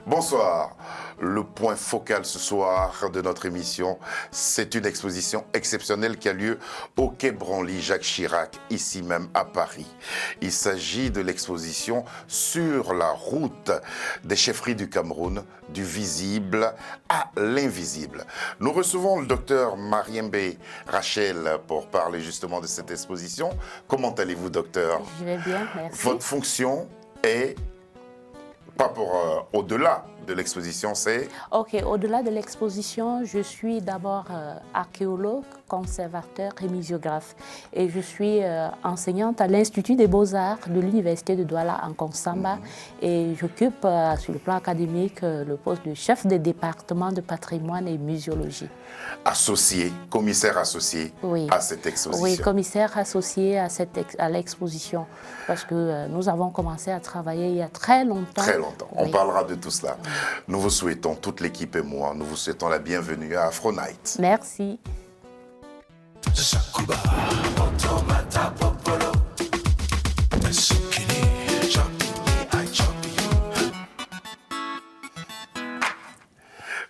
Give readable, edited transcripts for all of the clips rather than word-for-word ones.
Bonsoir. Le point focal ce soir de notre émission, c'est une exposition exceptionnelle qui a lieu au Quai Branly Jacques Chirac, ici même à Paris. Il s'agit de l'exposition sur la route des chefferies du Cameroun, du visible à l'invisible. Nous recevons le docteur Mariembe Rachel pour parler justement de cette exposition. Comment allez-vous, docteur? Je vais bien, merci. Votre fonction est pas pour au-delà de l'exposition, c'est... Ok, au-delà de l'exposition, je suis d'abord archéologue, conservateur et muséographe. Et je suis enseignante à l'Institut des Beaux-Arts de l'Université de Douala en Konsamba. Et j'occupe sur le plan académique le poste de chef des départements de patrimoine et muséologie. Associé, commissaire associé à cette exposition. Oui, commissaire associé à l'exposition. Parce que nous avons commencé à travailler il y a très longtemps. Très longtemps. On parlera de tout cela. Nous vous souhaitons, toute l'équipe et moi, nous vous souhaitons la bienvenue à Afro Night. Merci.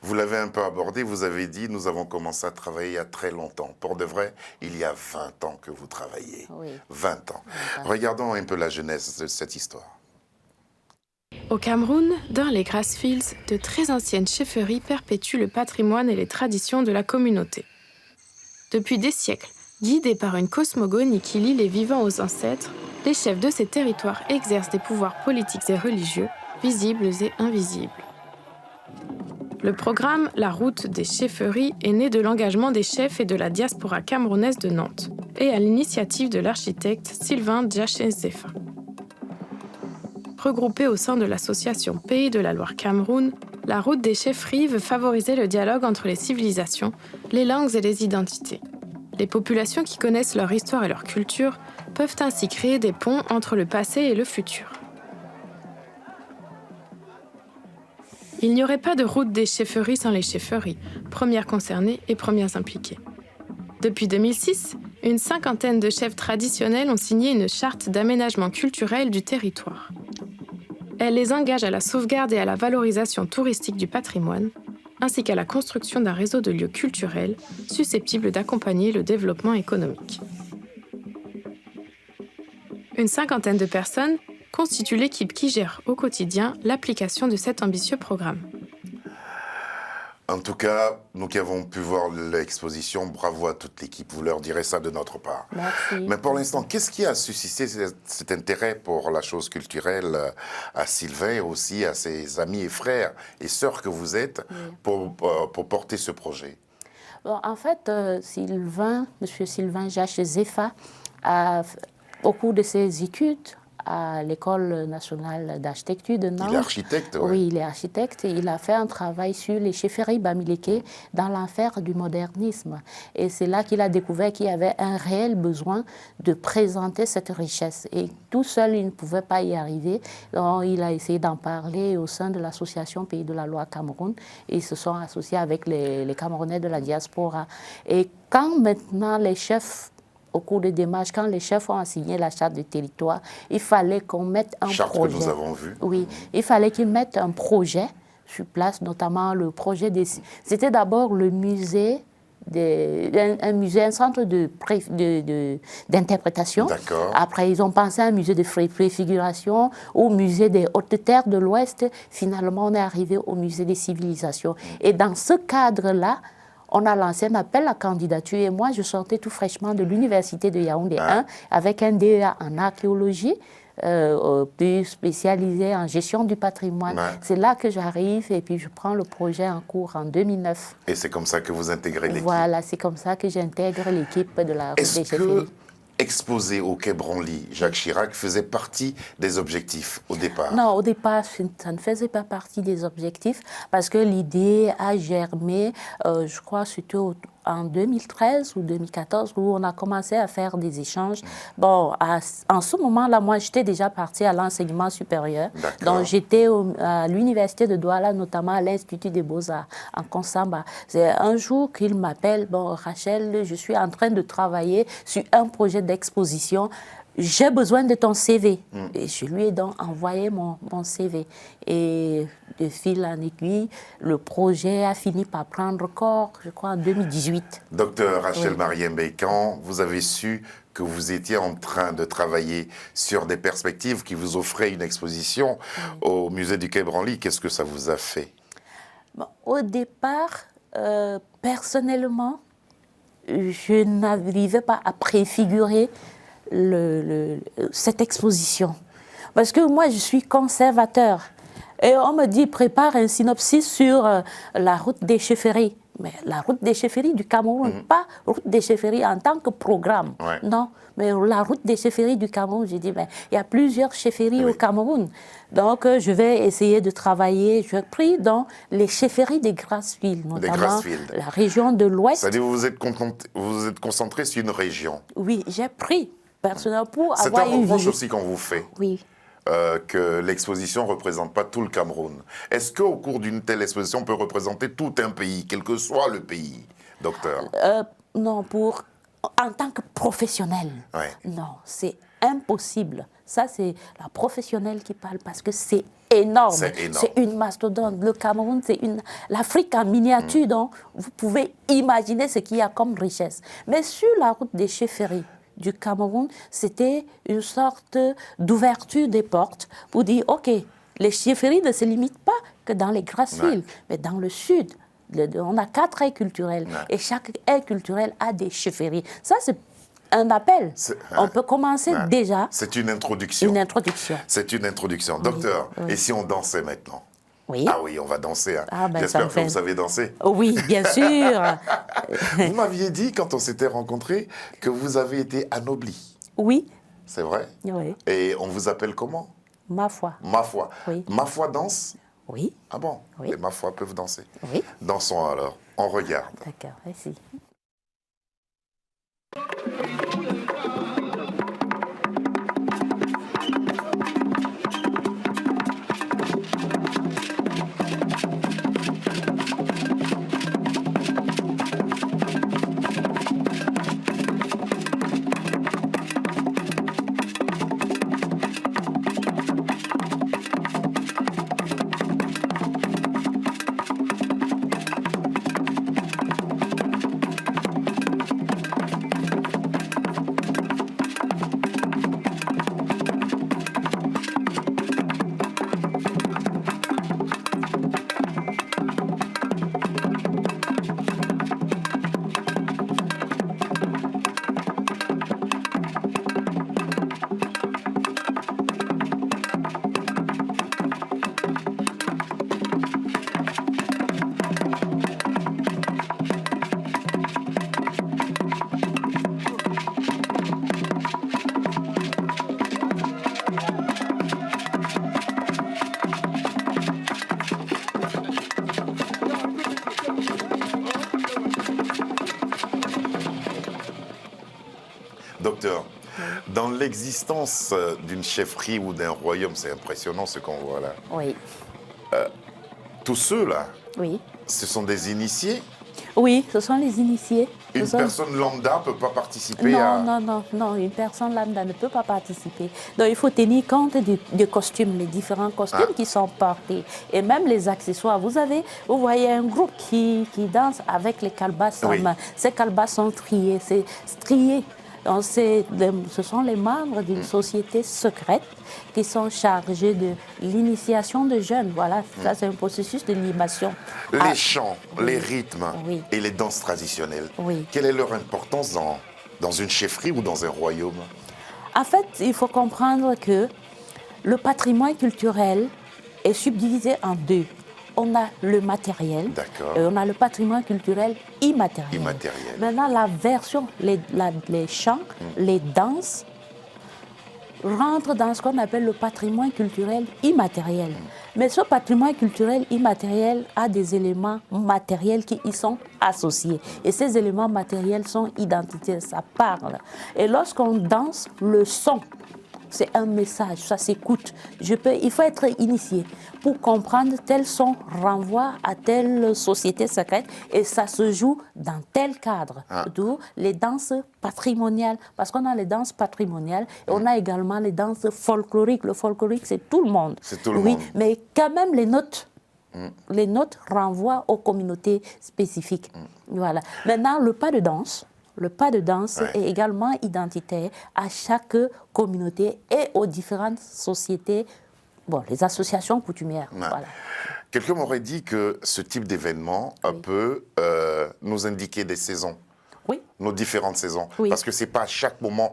Vous l'avez un peu abordé, vous avez dit, nous avons commencé à travailler il y a très longtemps. Pour de vrai, il y a 20 ans que vous travaillez. Oui. 20 ans. Regardons un peu la jeunesse de cette histoire. Au Cameroun, dans les Grassfields, de très anciennes chefferies perpétuent le patrimoine et les traditions de la communauté. Depuis des siècles, guidés par une cosmogonie qui lie les vivants aux ancêtres, les chefs de ces territoires exercent des pouvoirs politiques et religieux, visibles et invisibles. Le programme La route des chefferies est né de l'engagement des chefs et de la diaspora camerounaise de Nantes, et à l'initiative de l'architecte Sylvain Djaché-Zéfa. Regroupée au sein de l'association Pays de la Loire Cameroun, la route des chefferies veut favoriser le dialogue entre les civilisations, les langues et les identités. Les populations qui connaissent leur histoire et leur culture peuvent ainsi créer des ponts entre le passé et le futur. Il n'y aurait pas de route des chefferies sans les chefferies, premières concernées et premières impliquées. Depuis 2006, une cinquantaine de chefs traditionnels ont signé une charte d'aménagement culturel du territoire. Elle les engage à la sauvegarde et à la valorisation touristique du patrimoine, ainsi qu'à la construction d'un réseau de lieux culturels susceptibles d'accompagner le développement économique. Une cinquantaine de personnes constituent l'équipe qui gère au quotidien l'application de cet ambitieux programme. En tout cas, nous qui avons pu voir l'exposition, bravo à toute l'équipe, vous leur direz ça de notre part. Merci. Mais pour l'instant, qu'est-ce qui a suscité cet intérêt pour la chose culturelle à Sylvain et aussi à ses amis et frères et sœurs que vous êtes pour porter ce projet? Bon, en fait, M. Sylvain Djaché-Zéfa, au cours de ses études, à l'École nationale d'architecture de Nantes. Il est architecte, Oui, il est architecte et il a fait un travail sur les chefferies Bamileke dans l'enfer du modernisme. Et c'est là qu'il a découvert qu'il y avait un réel besoin de présenter cette richesse. Et tout seul, il ne pouvait pas y arriver. Donc, il a essayé d'en parler au sein de l'association Pays de la Loire Cameroun. Et ils se sont associés avec les Camerounais de la diaspora. Et quand maintenant les chefs au cours des démarches, quand les chefs ont signé la charte du territoire, il fallait qu'on mette un charte projet. Que nous avons vue. Oui, il fallait qu'ils mettent un projet sur place, notamment le projet des... C'était d'abord le musée, un centre d'interprétation. D'accord. Après, ils ont pensé à un musée de préfiguration, au musée des Hautes Terres de l'Ouest. Finalement, on est arrivé au musée des civilisations. Et dans ce cadre-là, on a lancé un appel à candidature et moi, je sortais tout fraîchement de l'université de Yaoundé 1 avec un DEA en archéologie, plus spécialisé en gestion du patrimoine. C'est là que j'arrive et puis je prends le projet en cours en 2009. Et c'est comme ça que vous intégrez l'équipe? Voilà, c'est comme ça que j'intègre l'équipe de la route des chefferies. Exposé au Quai Branly, Jacques Chirac faisait partie des objectifs au départ? Non, au départ, ça ne faisait pas partie des objectifs parce que l'idée a germé, je crois, c'était en 2013 ou 2014 où on a commencé à faire des échanges. Bon, en ce moment-là, moi, j'étais déjà partie à l'enseignement supérieur. Donc, j'étais à l'université de Douala, notamment à l'Institut des Beaux-Arts, en Konsamba. C'est un jour qu'il m'appelle, bon, Rachel, je suis en train de travailler sur un projet d'exposition. j'ai besoin de ton CV. Et je lui ai donc envoyé mon CV. Et de fil en aiguille, le projet a fini par prendre corps, je crois, en 2018. Docteur Rachel Oui. Mariembe, quand vous avez su que vous étiez en train de travailler sur des perspectives qui vous offraient une exposition au musée du Quai Branly, qu'est-ce que ça vous a fait? Bon, au départ, personnellement, je n'arrivais pas à préfigurer cette exposition. Parce que moi, je suis conservateur. Et on me dit, prépare un synopsis sur la route des chefferies. Mais la route des chefferies du Cameroun, pas route des chefferies en tant que programme. Ouais. Non, mais la route des chefferies du Cameroun, j'ai dit, ben, il y a plusieurs chefferies au Cameroun. Donc, je vais essayer de travailler. J'ai pris dans les chefferies des Grassfields, notamment Grassfields. la région de l'Ouest. C'est-à-dire que vous vous êtes concentré sur une région. Oui, j'ai pris personnellement pour C'est avoir un une reproche vision. aussi qu'on vous fait. Oui. Que l'exposition ne représente pas tout le Cameroun. Est-ce qu'au cours d'une telle exposition, on peut représenter tout un pays, quel que soit le pays, docteur? Non, en tant que professionnel, Ouais. non, c'est impossible. Ça, c'est la professionnelle qui parle parce que c'est énorme. C'est énorme. C'est une mastodonte. Le Cameroun, c'est l'Afrique en miniature. Donc, vous pouvez imaginer ce qu'il y a comme richesse. Mais sur la route des chefferies du Cameroun, c'était une sorte d'ouverture des portes pour dire, OK, les chefferies ne se limitent pas que dans les Grassfields, mais dans le sud. On a 4 aires culturelles et chaque aire culturelle a des chefferies. Ça, c'est un appel. On peut commencer déjà. C'est une introduction. Une introduction. C'est une introduction. Docteur, oui. et si on dansait maintenant? Oui. Ah oui, on va danser. Hein. Ah ben, ça J'espère me que fait- vous savez danser. Oui, bien sûr. Vous m'aviez dit, quand on s'était rencontrés, que vous avez été anobli. Oui, C'est vrai? oui, Et on vous appelle comment? ma foi. Ma foi. Oui. Ma foi danse? Oui, Ah bon? Oui. Les ma foi peuvent danser. oui. Dansons alors. On regarde. D'accord, merci. Docteur, dans l'existence d'une chefferie ou d'un royaume, c'est impressionnant ce qu'on voit là. Oui, Tous ceux-là, oui. ce sont des initiés. Oui, ce sont les initiés. Ce Une sont- personne lambda ne peut pas participer Non, à... non, non, non, une personne lambda ne peut pas participer. Donc il faut tenir compte des costumes, les différents costumes qui sont portés et même les accessoires. Vous voyez un groupe qui danse avec les calebasses en Oui. main. Ces calebasses sont triées, c'est strié. Donc, ce sont les membres d'une société secrète qui sont chargés de l'initiation de jeunes. Voilà, ça c'est un processus de limation. Les chants, les rythmes Oui. et les danses traditionnelles. Oui. Quelle est leur importance dans une chefferie ou dans un royaume? En fait, il faut comprendre que le patrimoine culturel est subdivisé en deux. On a le matériel D'accord. et on a le patrimoine culturel immatériel. Immatériel. Maintenant, la version, les chants, les danses rentrent dans ce qu'on appelle le patrimoine culturel immatériel. Mais ce patrimoine culturel immatériel a des éléments matériels qui y sont associés. Et ces éléments matériels sont identitaires, ça parle. Et lorsqu'on danse, le son c'est un message, ça s'écoute. Il faut être initié pour comprendre tel son renvoie à telle société secrète et ça se joue dans tel cadre. D'où les danses patrimoniales, parce qu'on a les danses patrimoniales et on a également les danses folkloriques. Le folklorique, c'est tout le monde. C'est tout le monde. Oui, mais quand même les notes renvoient aux communautés spécifiques. Voilà. Maintenant, le pas de danse est également identitaire à chaque communauté et aux différentes sociétés, les associations coutumières. Voilà. Quelqu'un m'aurait dit que ce type d'événement peut nous indiquer des saisons. Oui. Nos différentes saisons. Oui. Parce que ce n'est pas à chaque moment,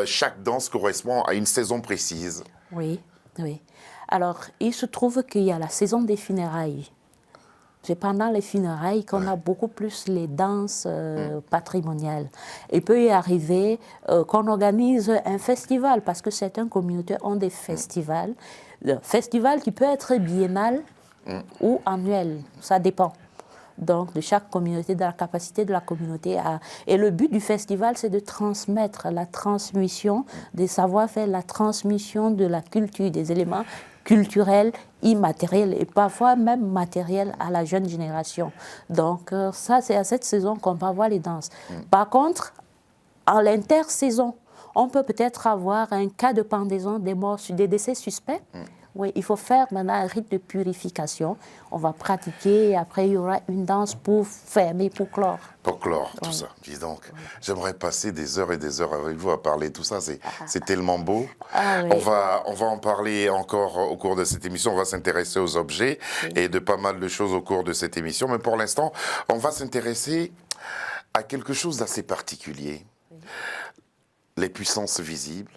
chaque danse correspond à une saison précise. Oui, oui. Alors, il se trouve qu'il y a la saison des funérailles. C'est pendant les funérailles qu'on a beaucoup plus les danses patrimoniales. Il peut y arriver qu'on organise un festival, parce que certaines communautés ont des festivals. Le festival qui peut être biennal ou annuel, ça dépend. Donc, de chaque communauté, de la capacité de la communauté. Et le but du festival, c'est de transmettre la transmission des savoir-faire, la transmission de la culture, des éléments culturels, immatériels et parfois même matériels à la jeune génération. Donc, ça, c'est à cette saison qu'on va voir les danses. Par contre, en l'intersaison, on peut peut-être avoir un cas de pendaison des morts, des décès suspects. Oui, il faut faire maintenant un rite de purification. On va pratiquer et après il y aura une danse pour fermer, pour clore. Pour clore, tout ça. Dis donc, j'aimerais passer des heures et des heures avec vous à parler de tout ça. C'est tellement beau. Ah, oui. On va en parler encore au cours de cette émission. On va s'intéresser aux objets et de pas mal de choses au cours de cette émission. Mais pour l'instant, on va s'intéresser à quelque chose d'assez particulier. Les puissances visibles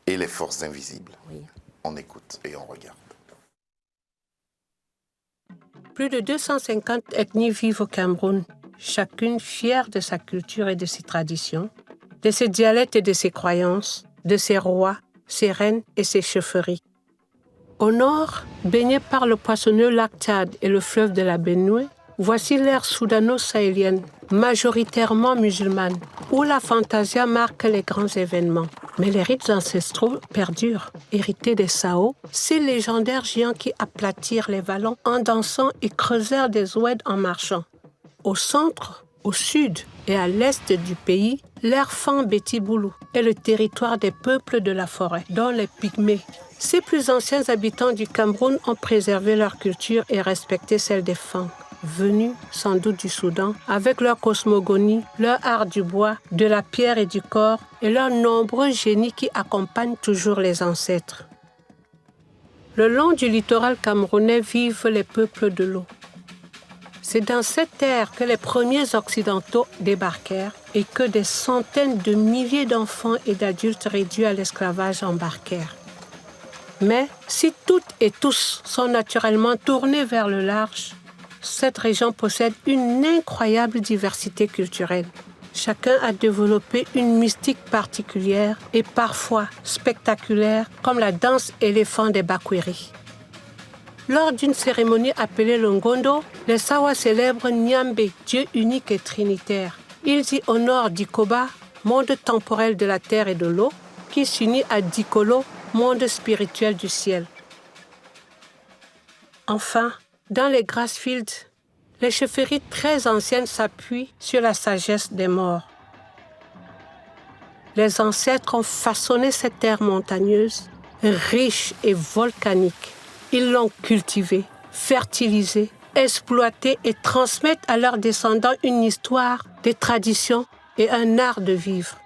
et les forces invisibles. On écoute et on regarde. Plus de 250 ethnies vivent au Cameroun, chacune fière de sa culture et de ses traditions, de ses dialectes et de ses croyances, de ses rois, ses reines et ses chefferies. Au nord, baigné par le poissonneux lac Tchad et le fleuve de la Benue, voici l'ère soudano-sahélienne, majoritairement musulmane, où la fantasia marque les grands événements. Mais les rites ancestraux perdurent, hérités des Sao, ces légendaires géants qui aplatirent les vallons en dansant et creusèrent des oueds en marchant. Au centre, au sud et à l'est du pays, l'ère Fan Beti-Boulou est le territoire des peuples de la forêt, dont les Pygmées. Ces plus anciens habitants du Cameroun ont préservé leur culture et respecté celle des Fans, venus sans doute du Soudan, avec leur cosmogonie, leur art du bois, de la pierre et du corps, et leurs nombreux génies qui accompagnent toujours les ancêtres. Le long du littoral camerounais vivent les peuples de l'eau. C'est dans cette terre que les premiers Occidentaux débarquèrent et que des centaines de milliers d'enfants et d'adultes réduits à l'esclavage embarquèrent. Mais si toutes et tous sont naturellement tournés vers le large, cette région possède une incroyable diversité culturelle. Chacun a développé une mystique particulière et parfois spectaculaire, comme la danse éléphant des Bakweri. Lors d'une cérémonie appelée le Ngondo, les Sawa célèbrent Nyambe, Dieu unique et trinitaire. Ils y honorent Dikoba, monde temporel de la terre et de l'eau, qui s'unit à Dikolo, monde spirituel du ciel. Enfin, dans les Grassfields, les chefferies très anciennes s'appuient sur la sagesse des morts. Les ancêtres ont façonné cette terre montagneuse, riche et volcanique. Ils l'ont cultivée, fertilisée, exploitée et transmettent à leurs descendants une histoire, des traditions et un art de vivre.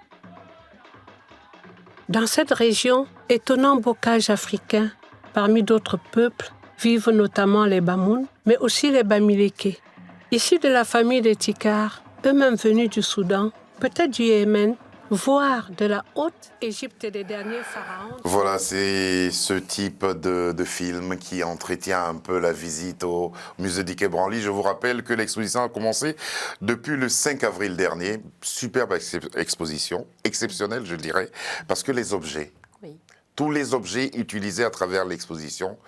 Dans cette région, étonnant bocage africain, parmi d'autres peuples, vivent notamment les Bamoun, mais aussi les Bamileke. Issus de la famille des Tikar, eux-mêmes venus du Soudan, peut-être du Yémen, voire de la Haute-Égypte et des derniers pharaons. Voilà, c'est ce type de film qui entretient un peu la visite au musée du Quai Branly. Je vous rappelle que l'exposition a commencé depuis le 5 avril dernier. Superbe exposition, exceptionnelle je dirais, parce que les objets, tous les objets utilisés à travers l'exposition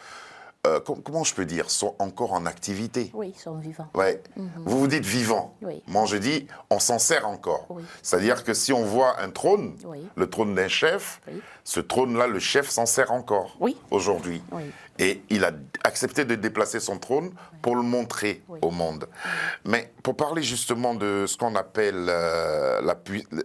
comment je peux dire, sont encore en activité. Oui, ils sont vivants. Ouais. Vous vous dites vivant. Oui. Moi, je dis, on s'en sert encore. Oui. C'est-à-dire que si on voit un trône, Oui. le trône d'un chef, Oui. ce trône-là, le chef s'en sert encore Oui. aujourd'hui. Oui. Et il a accepté de déplacer son trône pour le montrer au monde. Mais pour parler justement de ce qu'on appelle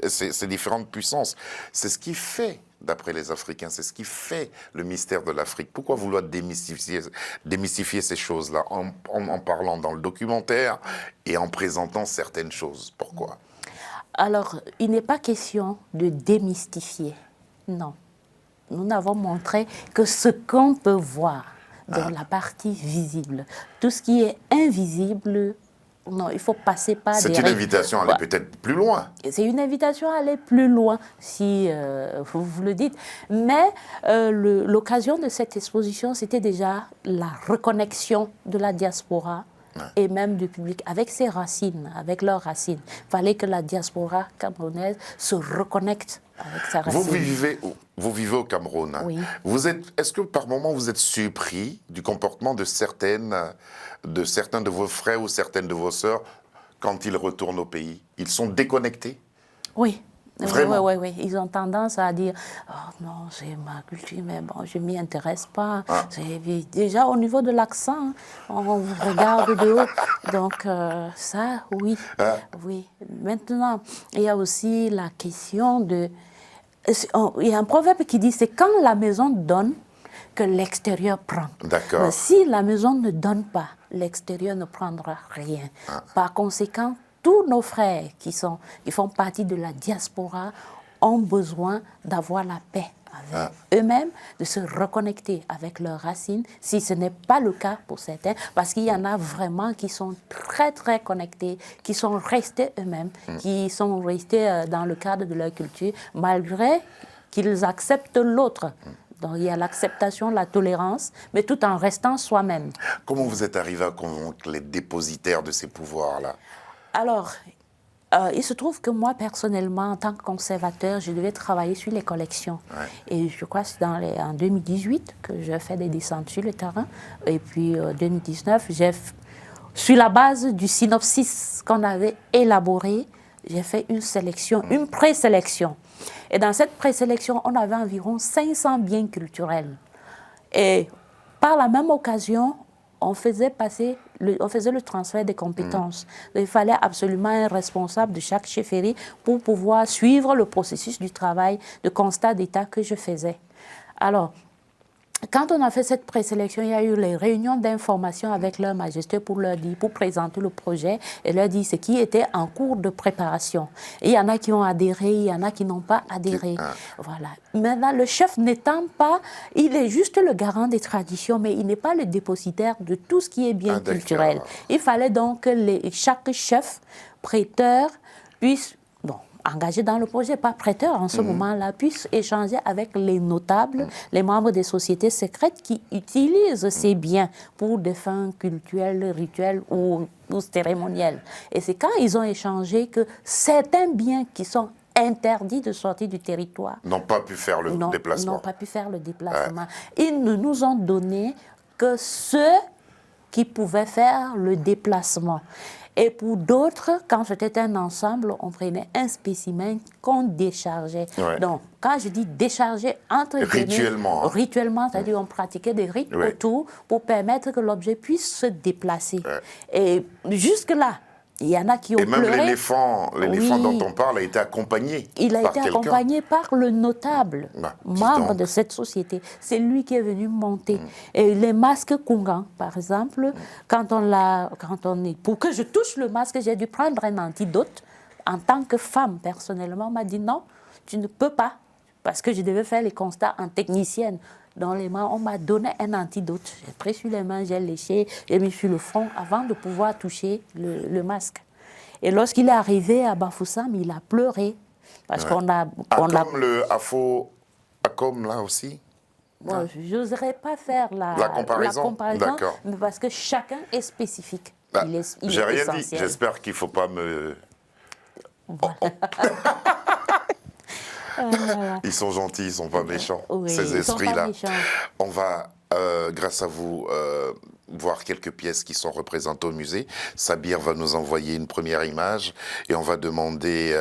ces différentes puissances, c'est ce qui fait, d'après les Africains, c'est ce qui fait le mystère de l'Afrique. Pourquoi vouloir démystifier ces choses-là en parlant dans le documentaire et en présentant certaines choses? Pourquoi? Alors, il n'est pas question de démystifier. Non. Nous n'avons montré que ce qu'on peut voir dans la partie visible. Tout ce qui est invisible, non, il faut passer par des... C'est une invitation à aller peut-être plus loin. C'est une invitation à aller plus loin, si vous le dites. Mais l'occasion de cette exposition, c'était déjà la reconnexion de la diaspora et même du public avec ses racines, avec leurs racines. Il fallait que la diaspora camerounaise se reconnecte avec sa racine. Vous vivez au Cameroun. Hein. Oui. Est-ce que par moment vous êtes surpris du comportement de certains de vos frères ou certaines de vos sœurs quand ils retournent au pays? Ils sont déconnectés? Oui. Vraiment? Oui. Ils ont tendance à dire « Oh non, c'est ma culture, mais bon, je ne m'y intéresse pas. Déjà, au niveau de l'accent, on vous regarde de haut. Donc, ça, oui. Oui. Maintenant, il y a aussi la question de... Il y a un proverbe qui dit « C'est quand la maison donne que l'extérieur prend. » D'accord. Mais si la maison ne donne pas, l'extérieur ne prendra rien. Par conséquent, tous nos frères qui font partie de la diaspora ont besoin d'avoir la paix avec eux-mêmes, de se reconnecter avec leurs racines, si ce n'est pas le cas pour certains, parce qu'il y en a vraiment qui sont très, très connectés, qui sont restés eux-mêmes, qui sont restés dans le cadre de leur culture, malgré qu'ils acceptent l'autre. Donc il y a l'acceptation, la tolérance, mais tout en restant soi-même. Comment vous êtes arrivé à convaincre les dépositaires de ces pouvoirs-là? Alors, il se trouve que moi, personnellement, en tant que conservateur, je devais travailler sur les collections. Et je crois que c'est en 2018 que j'ai fait des descentes sur le terrain. Et puis, en 2019, sur la base du synopsis qu'on avait élaboré, j'ai fait une sélection, une présélection. Et dans cette présélection, on avait environ 500 biens culturels. Et par la même occasion, on faisait le transfert des compétences. Il fallait absolument un responsable de chaque chefferie pour pouvoir suivre le processus du travail, de constat d'état que je faisais. Alors, quand on a fait cette présélection, il y a eu les réunions d'information avec leur majesté pour leur dire, pour présenter le projet et leur dire ce qui était en cours de préparation. Et il y en a qui ont adhéré, il y en a qui n'ont pas adhéré. Voilà. Maintenant, le chef n'étant pas, il est juste le garant des traditions, mais il n'est pas le dépositaire de tout ce qui est bien culturel. Il fallait donc que chaque chef, prêteur, puisse... engagé dans le projet, pas prêteur en ce moment-là, puisse échanger avec les notables, les membres des sociétés secrètes qui utilisent ces biens pour des fins culturelles, rituelles ou cérémonielles. Et c'est quand ils ont échangé que certains biens qui sont interdits de sortir du territoire n'ont pas pu faire le déplacement. N'ont pas pu faire le déplacement. Ils ne nous ont donné que ceux qui pouvaient faire le déplacement. Et pour d'autres, quand c'était un ensemble, on prenait un spécimen qu'on déchargeait. Donc, quand je dis décharger, entre rituellement, rituellement, c'est-à-dire on pratiquait des rites autour pour permettre que l'objet puisse se déplacer. Et jusque-là, il y en a qui ont pleuré. Et même l'éléphant dont on parle a été accompagné. Il a été accompagné par le notable, membre de cette société. C'est lui qui est venu monter. Et les masques Kungan, par exemple, pour que je touche le masque, j'ai dû prendre un antidote. En tant que femme, personnellement, on m'a dit non, tu ne peux pas. Parce que je devais faire les constats en technicienne. Dans les mains, on m'a donné un antidote. J'ai pris sur les mains, j'ai léché, j'ai mis sur le front avant de pouvoir toucher le masque. Et lorsqu'il est arrivé à Bafoussam, il a pleuré. Parce qu'on a... Comme le Afo-Acom, là aussi? Bon, je n'oserais pas faire la comparaison, mais parce que chacun est spécifique. J'ai rien dit. J'espère qu'il ne faut pas me... Voilà. Ils sont gentils, ils ne sont pas méchants, oui, ces esprits-là. On va grâce à vous, voir quelques pièces qui sont représentées au musée. Sabir va nous envoyer une première image et on va demander,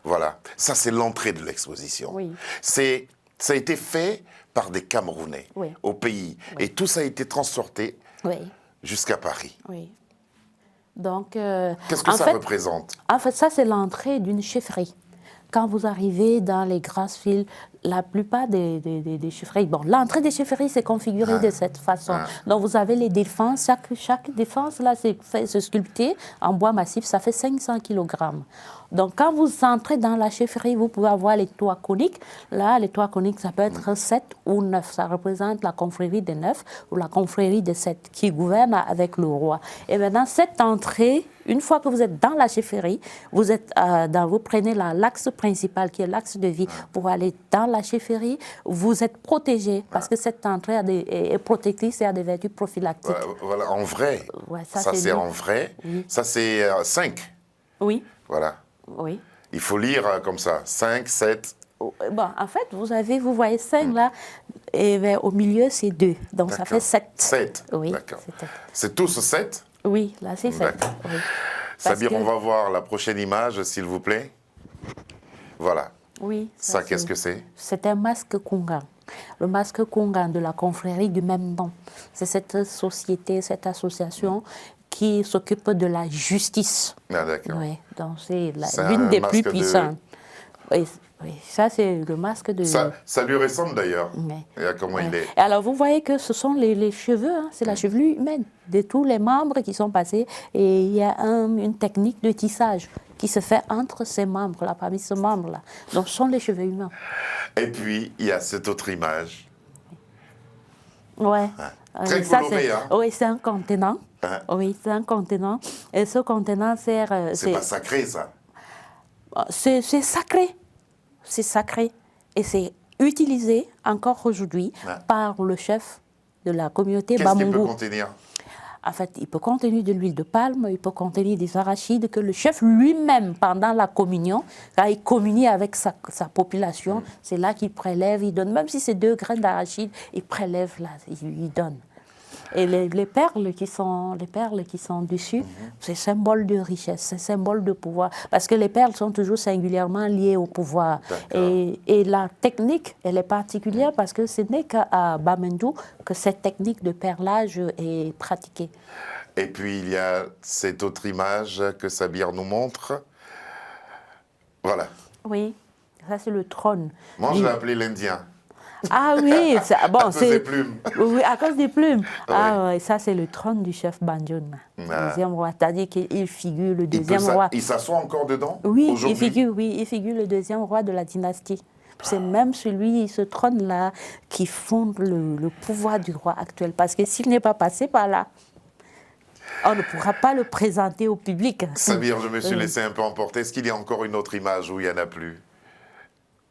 voilà, ça c'est l'entrée de l'exposition. Oui. Ça a été fait par des Camerounais Oui. au pays Oui. et tout ça a été transporté Oui, jusqu'à Paris. oui. Donc, Qu'est-ce que en ça fait, représente? En fait, ça, c'est l'entrée d'une chefferie. Quand vous arrivez dans les Grassfields, la plupart des chefferies, bon, l'entrée des chefferies, c'est configuré de cette façon. Donc, vous avez les défenses. Chaque défense, là, c'est sculpté en bois massif. Ça fait 500 kg. Donc, quand vous entrez dans la chefferie, vous pouvez avoir les toits coniques. Là, les toits coniques, ça peut être 7 ou 9. Ça représente la confrérie des 9 ou la confrérie des 7 qui gouverne avec le roi. Et maintenant, cette entrée, une fois que vous êtes dans la chefferie, vous prenez l'axe principal qui est l'axe de vie pour aller dans la chefferie. Vous êtes protégé parce que cette entrée est protectrice et a des vertus prophylactiques. Voilà, en vrai. Ouais, ça c'est lui. en vrai. Oui. Ça c'est 5. Oui, Voilà. oui. Il faut lire comme ça. 5, 7. Bon, en fait, vous voyez 5 là, et ben, au milieu, c'est 2. Donc, ça fait 7. 7. Oui, D'accord. c'est C'est tous 7? oui, là, c'est 7. D'accord. Oui. Sabir, que- on va voir la prochaine image, s'il vous plaît. Voilà. Oui. Ça, qu'est-ce que c'est? C'est un masque Kungan. Le masque Kungan de la confrérie du même nom. C'est cette société, cette association qui s'occupe de la justice. Ah, d'accord. Oui, donc c'est C'est l'une un des masque plus de- puissantes. Oui, oui, ça c'est le masque de... Ça lui ressemble d'ailleurs. Oui. Regarde comment il est. Et alors vous voyez que ce sont les cheveux, hein, c'est la chevelure humaine de tous les membres qui sont passés. Et il y a une technique de tissage qui se fait entre ces membres-là, parmi ces membres-là. Donc ce sont les cheveux humains. Et puis, il y a cette autre image. Ouais. Très Ça, coloré, hein. Oui, c'est un contenant. Hein. Oui, c'est un contenant. Et ce contenant sert... C'est pas sacré, ça. C'est sacré. C'est sacré. Et c'est utilisé encore aujourd'hui par le chef de la communauté Qu'est-ce qu'il peut Bamungu. contenir? En fait, il peut contenir de l'huile de palme, il peut contenir des arachides que le chef lui-même, pendant la communion, quand il communie avec sa population, c'est là qu'il prélève, il donne. Même si c'est 2 graines d'arachide, il prélève là, il donne. Et les perles qui sont dessus, c'est symbole de richesse, c'est symbole de pouvoir. Parce que les perles sont toujours singulièrement liées au pouvoir. Et la technique, elle est particulière parce que ce n'est qu'à Bamendou que cette technique de perlage est pratiquée. Et puis, il y a cette autre image que Sabir nous montre. Voilà. Oui, ça c'est le trône. Moi, je l'ai appelé l'Indien. Ah oui, bon, À cause des plumes. Oui, à cause des plumes. Ah oui, ça c'est le trône du chef Banjoun, Ah. deuxième roi. C'est-à-dire qu'il figure le Il peut deuxième roi. Il s'assoit encore dedans? Oui, aujourd'hui? il figure le deuxième roi de la dynastie. C'est même ce trône-là, qui fonde le pouvoir du roi actuel. Parce que s'il n'est pas passé par là, on ne pourra pas le présenter au public. Sabir, je me suis laissé un peu emporter. Est-ce qu'il y a encore une autre image où il n'y en a plus?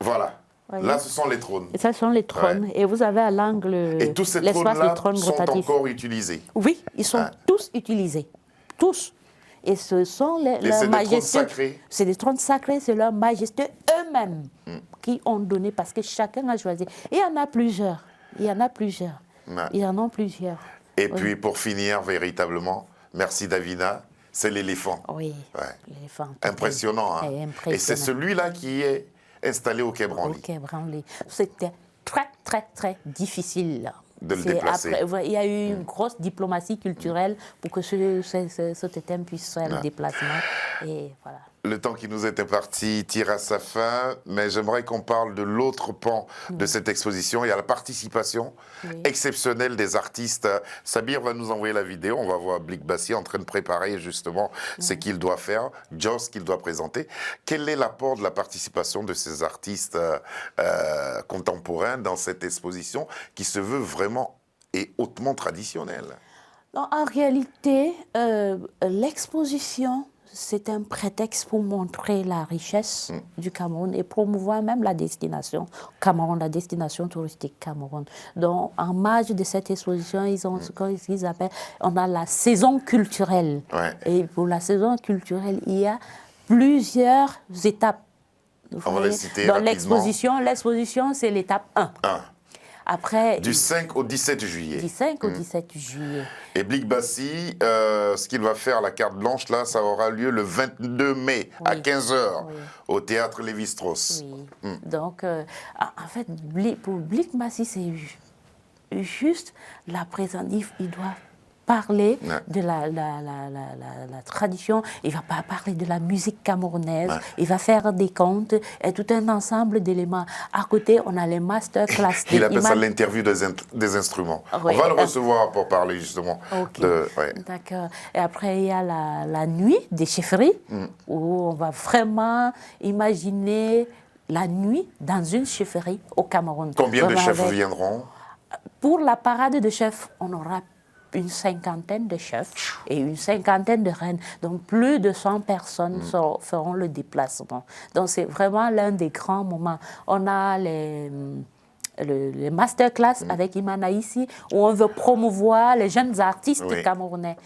Voilà. Voyez. Là, ce sont les trônes. Et ça sont les trônes. Ouais. Et vous avez à l'angle Et tous ces l'espace trônes-là des trônes sont rotatifs. encore utilisés. Oui, ils sont tous utilisés. Tous. Et ce sont c'est des trônes sacrés. C'est des trônes sacrés, c'est leurs majestés eux-mêmes qui ont donné, parce que chacun a choisi. Et il y en a plusieurs. Il y en a plusieurs. Ouais. Il y en a plusieurs. Et puis, pour finir, véritablement, merci Davina, c'est l'éléphant. Oui, Ouais. l'éléphant. Impressionnant, hein? Et impressionnant. Et c'est celui-là qui est installé au Quai Branly. Ok, Branly. C'était très, très, très difficile. De le déplacer. Après, il y a eu une grosse diplomatie culturelle pour que ce totem puisse faire le déplacement. Et voilà. Le temps qui nous est imparti tire à sa fin, mais j'aimerais qu'on parle de l'autre pan de cette exposition. Il y a la participation exceptionnelle des artistes. Sabir va nous envoyer la vidéo. On va voir Blik Bassi en train de préparer justement ce qu'il doit faire, Joss qu'il doit présenter. Quel est l'apport de la participation de ces artistes contemporains dans cette exposition qui se veut vraiment et hautement traditionnelle? Non, en réalité, l'exposition, c'est un prétexte pour montrer la richesse du Cameroun et promouvoir même la destination Cameroun, la destination touristique Cameroun. Donc, en marge de cette exposition, ils ont ce qu'ils appellent, on a la saison culturelle. Ouais. Et pour la saison culturelle, il y a plusieurs étapes. Vous On va voyez, les citer dans rapidement. l'exposition, c'est l'étape 1. Après, Du 5 au 17 juillet. du 5 au 17 juillet. Et Blik Bassi, ce qu'il va faire, la carte blanche, là, ça aura lieu le 22 mai à Oui. 15h Oui. au théâtre Lévi-Strauss. Oui. Donc, en fait, pour Blik Bassi, c'est juste la présence. Il doit parler Ouais. de la tradition, il ne va pas parler de la musique camerounaise, il va faire des contes et tout un ensemble d'éléments. À côté, on a les masterclass. Il appelle ça l'interview des instruments. Oui. On va le recevoir pour parler justement Ok. de... ouais. D'accord. Et après, il y a la nuit des chefferies, où on va vraiment imaginer la nuit dans une chefferie au Cameroun. Combien de Vraiment chefs avec- viendront? Pour la parade de chefs, on aura une cinquantaine de chefs et une cinquantaine de reines. Donc plus de 100 personnes feront le déplacement. Donc c'est vraiment l'un des grands moments. On a les masterclass avec Imana ici, où on veut promouvoir les jeunes artistes Oui. camerounais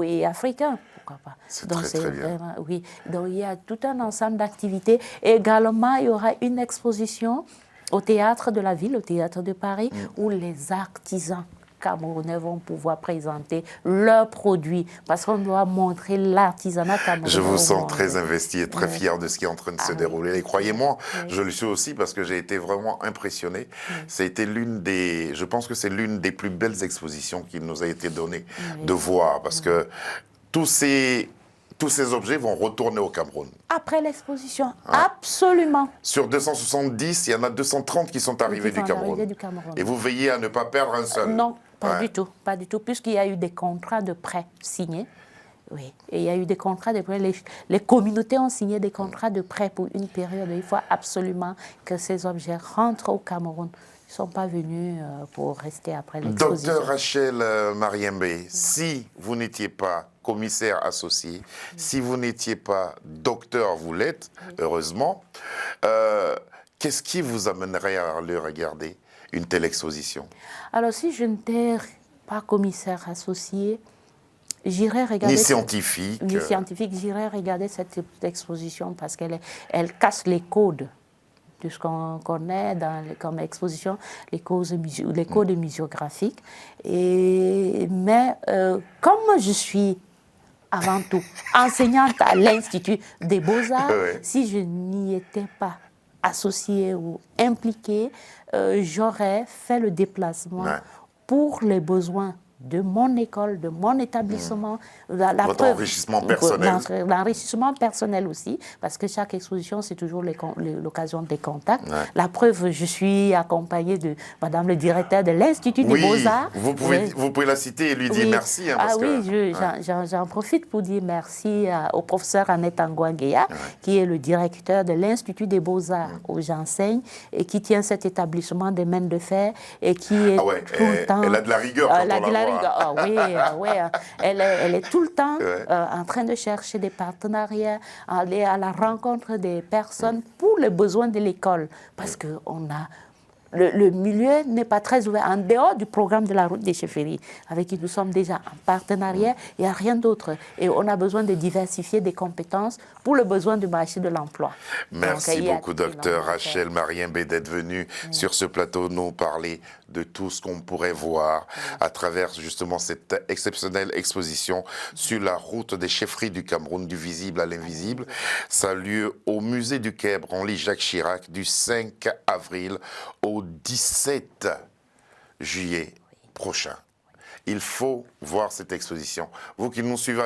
et africains. Pourquoi pas. C'est Donc très, très bien. vraiment, oui. Donc il y a tout un ensemble d'activités. Et également, il y aura une exposition au théâtre de la ville, au théâtre de Paris, où les artisans camerounais vont pouvoir présenter leurs produits, parce qu'on doit montrer l'artisanat camerounais. Je vous au sens monde. très investi et très fier de ce qui est en train de se dérouler. Et croyez-moi, je le suis aussi parce que j'ai été vraiment impressionné. Ça a été je pense que c'est l'une des plus belles expositions qu'il nous a été donné de voir, parce que tous ces objets vont retourner au Cameroun. Après l'exposition, absolument. Sur 270, il y en a 230 qui sont arrivés Qui sont du Cameroun. arrivés du Cameroun. Et vous veillez à ne pas perdre un seul. Non, pas Ouais. du tout, puisqu'il y a eu des contrats de prêt signés. Oui, et il y a eu des contrats de prêt. Les communautés ont signé des contrats de prêt pour une période. Il faut absolument que ces objets rentrent au Cameroun. Ils ne sont pas venus pour rester après l'exposition. Docteur Rachel Mariembe, si vous n'étiez pas commissaire associé, si vous n'étiez pas docteur, vous l'êtes, heureusement, qu'est-ce qui vous amènerait à le regarder, une telle exposition? Alors, si je n'étais pas commissaire associé, j'irais regarder... Ni scientifique. Ni scientifique, j'irais regarder cette exposition parce elle casse les codes de ce qu'on connaît comme exposition, les codes muséographiques. Mais comme je suis avant tout enseignante à l'Institut des Beaux-Arts, Ouais. si je n'y étais pas associée ou impliquée, j'aurais fait le déplacement pour les besoins de mon école, de mon établissement. Votre enrichissement personnel. L'enrichissement personnel aussi, parce que chaque exposition, c'est toujours l'occasion des contacts. La preuve, je suis accompagnée de Madame le directeur de l'Institut des Beaux-Arts. Vous pouvez la citer et lui dire merci. Hein, parce j'en profite pour dire merci au professeur Annette Angouangueya, qui est le directeur de l'Institut des Beaux-Arts où j'enseigne et qui tient cet établissement des mains de fer et qui est tout le temps... Elle a de la rigueur quand on la voit. Oui. Elle est tout le temps en train de chercher des partenariats, aller à la rencontre des personnes pour les besoins de l'école. Parce que le milieu n'est pas très ouvert. En dehors du programme de la route des chefferies, avec qui nous sommes déjà en partenariat, il n'y a rien d'autre. Et on a besoin de diversifier des compétences pour le besoin du marché de l'emploi. Merci beaucoup, docteur Rachel Mariembe, d'être venue sur ce plateau nous parler de tout ce qu'on pourrait voir à travers justement cette exceptionnelle exposition sur la route des chefferies du Cameroun, du visible à l'invisible. Ça a lieu au musée du Quai Branly-Jacques Chirac du 5 avril au 17 juillet prochain. Il faut voir cette exposition. Vous qui nous suivez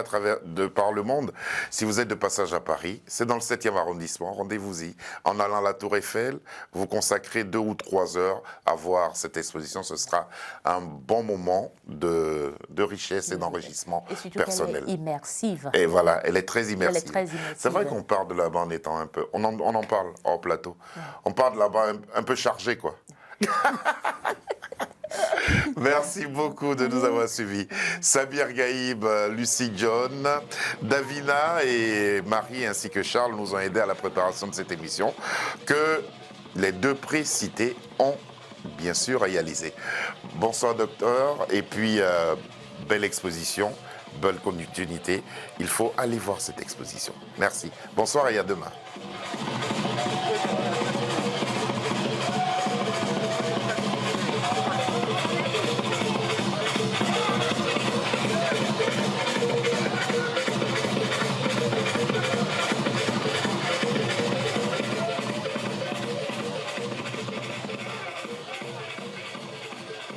par le monde, si vous êtes de passage à Paris, c'est dans le 7e arrondissement, rendez-vous-y. En allant à la Tour Eiffel, vous consacrez 2 ou 3 heures à voir cette exposition. Ce sera un bon moment de richesse et d'enrichissement personnel. Elle est immersive. Et voilà, elle est très immersive. Elle est très immersive. C'est vrai qu'on part de là-bas en étant un peu... On en parle hors plateau. On part de là-bas un peu chargé, quoi. Merci beaucoup de nous avoir suivis. Samir Gaïb, Lucie John, Davina et Marie ainsi que Charles nous ont aidés à la préparation de cette émission que les deux précités ont bien sûr réalisé. Bonsoir docteur et puis belle exposition, belle continuité. Il faut aller voir cette exposition. Merci. Bonsoir et à demain.